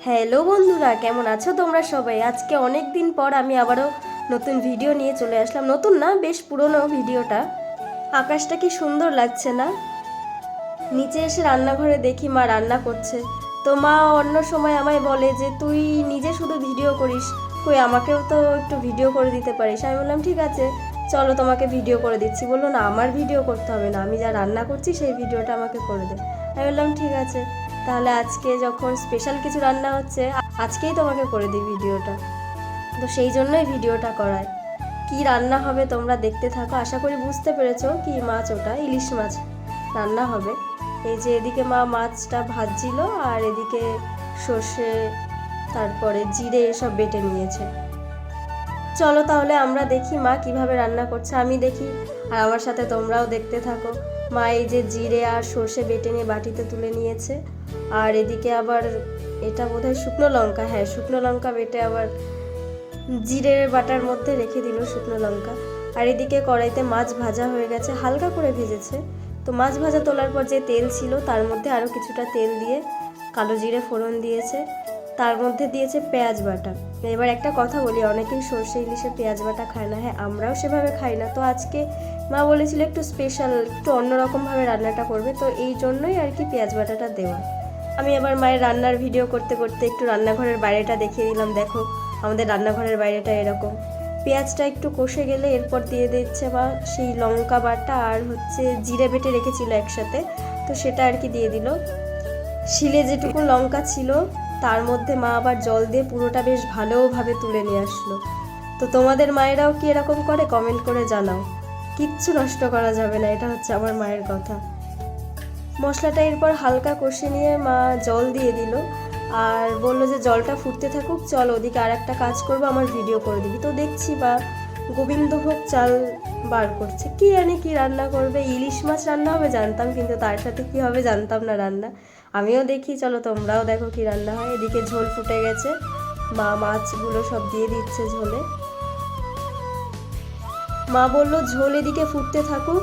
Hello বন্ধুরা, কেমন আছো তোমরা সবাই? আজকে অনেক দিন পর আমি আবারও নতুন ভিডিও নিয়ে চলে আসলাম। নতুন না, বেশ পুরনো ভিডিওটা। আকাশটা কি সুন্দর লাগছে না? নিচে এসে রান্নাঘরে দেখি মা রান্না করছে। তো মা অন্য সময় আমায় বলে যে তুই নিজে শুধু ভিডিও করিস, কই আমাকেও তো একটু ভিডিও করে দিতে পারিস। আমি বললাম ঠিক আছে, চলো তোমাকে ভিডিও করে দিচ্ছি। বললো না, আমার ভিডিও করতে হবে না, আমি যা রান্না করছি সেই ভিডিওটা আমাকে করে দে। আমি বললাম ঠিক আছে, তাহলে আজকে যখন স্পেশাল কিছু রান্না হচ্ছে আজকেই তোমাকে করে দিই ভিডিওটা। তো সেই জন্যই ভিডিওটা করায়। কি রান্না হবে তোমরা দেখতে থাকো। আশা করি বুঝতে পেরেছো কি মাছ, ওটা ইলিশ মাছ রান্না হবে। এই যে এদিকে মা মাছটা ভাজছিল আর এদিকে সর্ষে তারপরে জিরে এসব বেটে নিয়েছে। চলো তাহলে আমরা দেখি মা কিভাবে রান্না করছে। আমি দেখি আর আমার সাথে তোমরাও দেখতে থাকো। মা এই যে জিরে আর সর্ষে বেটে নিয়ে বাটিতে তুলে নিয়েছে, আর এদিকে আবার এটা বোধহয় শুকনো লঙ্কা, হ্যাঁ শুকনো লঙ্কা বেটে আবার জিরের বাটার মধ্যে রেখে দিল শুকনো লঙ্কা। আর এদিকে কড়াইতে মাছ ভাজা হয়ে গেছে, হালকা করে ভেজেছে। তো মাছ ভাজা তোলার পর যে তেল ছিল তার মধ্যে আরও কিছুটা তেল দিয়ে কালো জিরে ফোড়ন দিয়েছে, তার মধ্যে দিয়েছে পেঁয়াজ বাটা। এবার একটা কথা বলি, অনেকেই সর্ষে ইলিশে পেঁয়াজ বাটা খায় না, হ্যাঁ আমরাও সেভাবে খাই না। তো আজকে মা বলেছিল একটু স্পেশাল, একটু অন্যরকমভাবে রান্নাটা করবে, তো এই জন্যই আর কি পেঁয়াজ বাটাটা দেওয়া। আমি আবার মায়ের রান্নার ভিডিও করতে করতে একটু রান্নাঘরের বাইরেটা দেখিয়ে দিলাম। দেখো আমাদের রান্নাঘরের বাইরেটা এরকম। পেঁয়াজটা একটু কষে গেলে এরপর দিয়ে দিচ্ছে বা সেই লঙ্কা বাটা আর হচ্ছে জিরে বেটে রেখেছিল একসাথে, তো সেটা আর কি দিয়ে দিল। শিলে যেটুকু লঙ্কা ছিল তার মধ্যে মা আবার জল দিয়ে পুরোটা বেশ ভালোভাবে তুলে নিয়ে আসলো। তো তোমাদের মায়েরাও কি এরকম করে? কমেন্ট করে জানাও। কিচ্ছু নষ্ট করা যাবে না, এটা হচ্ছে আমার মায়ের কথা। মশলাটা এরপর হালকা কষে নিয়ে মা জল দিয়ে দিল আর বললো যে জলটা ফুটতে থাকুক, চল ওদিকে আর একটা কাজ করবো, আমার ভিডিও করে দিবি। তো দেখছি বা গোবিন্দভোগ চাল বার করছে, কি জানি কি রান্না করবে। ইলিশ মাছ রান্না হবে জানতাম, কিন্তু তার সাথে কি হবে জানতাম না রান্না। আমিও দেখি, চলো তোমরাও দেখো কি রান্না হয়। এদিকে ঝোল ফুটে গেছে, মা মাছগুলো সব দিয়ে দিচ্ছে ঝোলে। মা বলল ঝোল এদিকে ফুটতে থাকুক,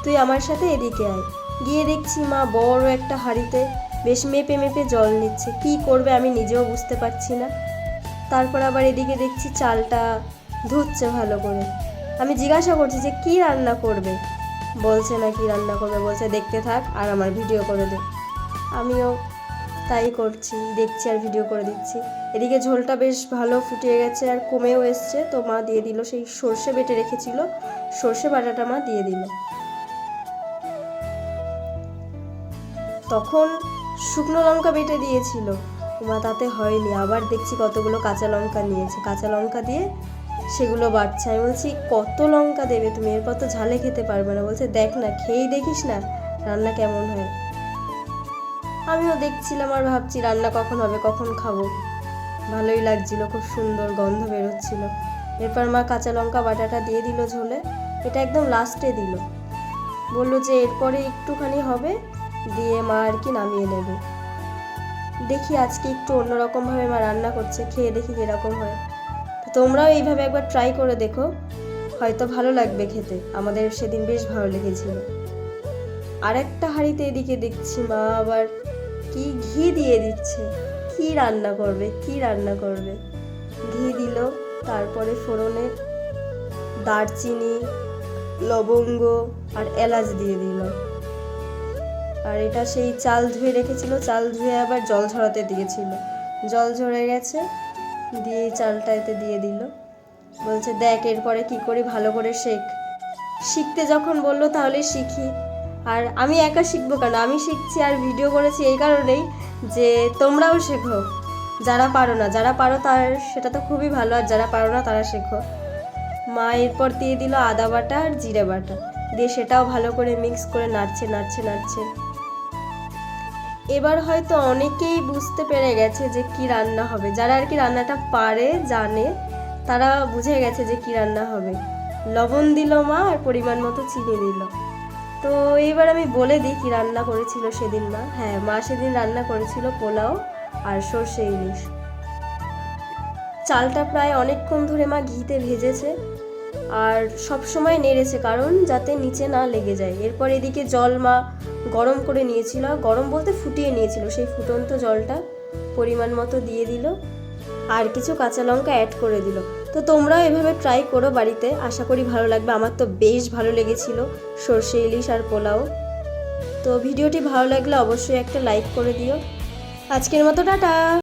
তুই আমার সাথে এদিকে আয়। গিয়ে দেখছি মা বড় একটা হাঁড়িতে বেশ মেপে মেপে জল নিচ্ছে, কি করবে আমি নিজেও বুঝতে পারছি না। তারপর আবার এদিকে দেখছি চালটা ধুচ্ছে ভালো করে। আমি জিজ্ঞাসা করছি যে কি রান্না করবে, বলছে না কি রান্না করবে, বলছে দেখতে থাক আর আমার ভিডিও করে দে। আমিও তাই করছি, দেখছি আর ভিডিও করে দিচ্ছি। এদিকে ঝোলটা বেশ ভালো ফুটিয়ে গেছে আর কমেও এসছে, তো মা দিয়ে দিল সেই সর্ষে বেটে রেখেছিল, সর্ষে বাটাটা মা দিয়ে দিল। তখন শুকনো লঙ্কা বেটে দিয়েছিল মা, তাতে হয়নি, আবার দেখছি কতগুলো কাঁচা লঙ্কা নিয়েছে, কাঁচা লঙ্কা দিয়ে সেগুলো বাটছে। আমি বলছি কত লঙ্কা দেবে তুমি, এরপর তো ঝালে খেতে পারবে না। বলছে দেখ না, খেয়েই দেখিস না রান্না কেমন হয়। আমিও দেখছিলাম আর ভাবছি রান্না কখন হবে, কখন খাবো। ভালোই লাগছিল, খুব সুন্দর গন্ধ বেরোচ্ছিল। এরপর মা কাঁচা লঙ্কা বাটাটা দিয়ে দিল ঝোলে, এটা একদম লাস্টে দিল। বললো যে এরপরে একটুখানি হবে, দিয়ে মা আর কি নামিয়ে নেবে। দেখি আজকে একটু অন্যরকমভাবে মা রান্না করছে, খেয়ে দেখি কীরকম হয়। তোমরাও এইভাবে একবার ট্রাই করে দেখো, হয়তো ভালো লাগবে খেতে। আমাদের সেদিন বেশ ভালো লেগেছিল। আর একটা হাঁড়িতে এদিকে দেখছি মা আবার কি ঘি দিয়ে দিচ্ছে, কি রান্না করবে কি রান্না করবে। ঘি দিল, তারপরে ফোড়নে দারচিনি, লবঙ্গ আর এলাচ দিয়ে দিল। আর এটা সেই চাল ধুয়ে রেখেছিল, চাল ধুয়ে আবার জল ঝরাতে দিয়েছিল, জল ঝরে গেছে, দিয়ে চালটা এতে দিয়ে দিল। বলছে দেখ এরপরে কি করি, ভালো করে শেখ। শিখতে যখন বললো তাহলে শিখি। আর আমি একা শিখবো কেন, আমি শিখছি আর ভিডিও করেছি এই কারণেই যে তোমরাও শেখো, যারা পারো না। যারা পারো তার সেটা তো খুবই ভালো, আর যারা পারো না তারা শেখো। মা এরপর দিয়ে দিল আদা বাটা আর জিরে বাটা, দিয়ে সেটাও ভালো করে মিক্স করে নাড়ছে নাড়ছে নাড়ছে। এবার হয়তো অনেকেই বুঝতে পেরে গেছে যে কি রান্না হবে, যারা আর কি রান্নাটা পারে জানে তারা বুঝে গেছে যে কি রান্না হবে। লবণ দিল মা আর পরিমাণ মতো চিনি দিল। তো এইবার আমি বলে দিই কি রান্না করেছিল সেদিন মা। হ্যাঁ, মা সেদিন রান্না করেছিল পোলাও আর সর্ষে ইলিশ। চালটা প্রায় অনেকক্ষণ ধরে মা ঘিতে ভেজেছে আর সব সময় নেড়েছে, কারণ যাতে নিচে না লেগে যায়। এরপর এদিকে জল মা গরম করে নিয়েছিল, গরম বলতে ফুটিয়ে নিয়েছিল, সেই ফুটন্ত জলটা পরিমাণ মতো দিয়ে দিল, আর কিছু কাঁচা লঙ্কা অ্যাড করে দিল। তো তোমরাও এভাবে ট্রাই করো বাড়িতে, আশা করি ভালো লাগবে। আমার তো বেশ ভালো লেগেছিল সর্ষে ইলিশ আর পোলাও। তো ভিডিওটি ভালো লাগলে অবশ্যই একটা লাইক করে দিও। আজকের মতো টাটা।